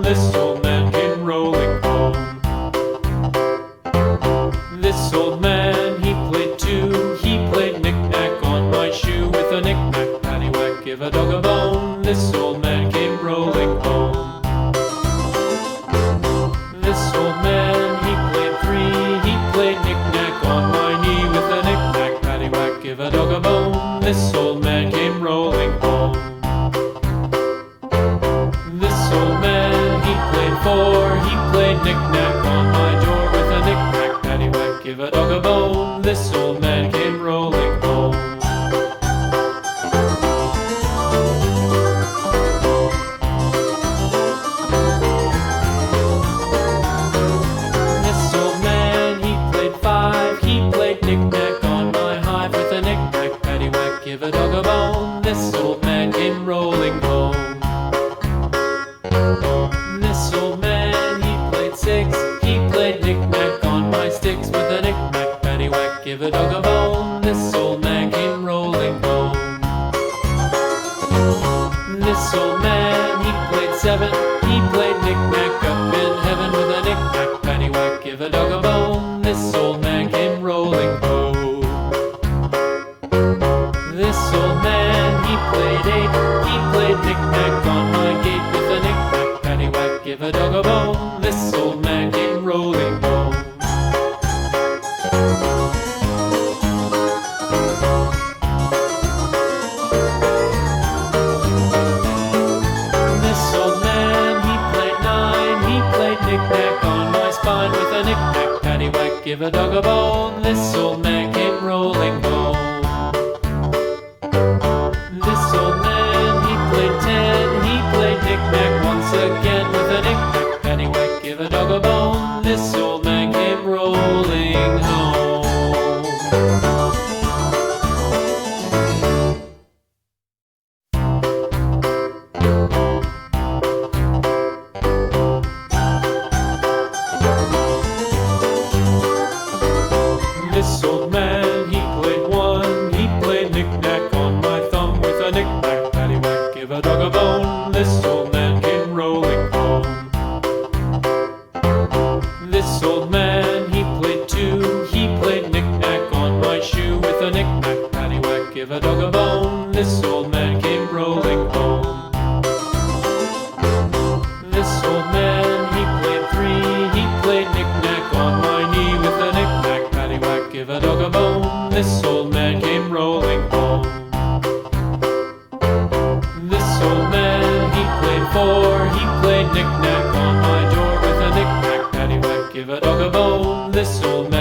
This old man came rolling home. This old man, he played too. He played knick-knack on my shoe. With a knick-knack, paddywhack, give a dog a bone. This old man came rolling home. This old man, he played three. He played knick-knack on my knee. With a knick-knack, paddywhack, give a dog a bone. This old man came rolling home. This old man, he played four. He played knick-knack on my door. With a knick-knack, paddywhack, give a dog a bone. This old man came rolling home. This old man, he played five. He played knick-knack on my hive. With a knick-knack, paddywhack, give a dog a bone. This old man came rolling home. This old man, he played six. He played knick-knack on my sticks. With a knick-knack, paddywhack, give a dog a bone. This old man came rolling home. This old man, he played seven. He played knick-knack up in heaven. With a knick-knack, paddywhack, give a dog a bone. This old man came rolling home. This old man, he played eight. He played knick-knack on my gate. With a knick-knack, paddywhack, give a dog a bone. This old man came rolling home. This old man, he played nine. He played knick-knack on my spine. With a knick-knack, paddywhack, give a dog a bone. This old man came rolling home. This old man, he played ten. He played knick-knack once again. With a knick-knack, paddywhack, give a dog a bone. This old man came rolling home. This old man, he played one. He played knick-knack on my thumb. With a knick-knack, paddywhack, give a dog a bone. This old man came rolling home. This old man, he played two. He played knick-knack on my shoe. With a knick-knack, paddywhack, give a dog a bone. This old man came rolling home. This old man, he played three. He played knick-knack on my knee. With a knick-knack, paddywhack, give a dog a bone. This old man came rolling home. This old man, he played four. He played knick-knack on my door. With a knick-knack, paddywhack, give a dog a bone. This old man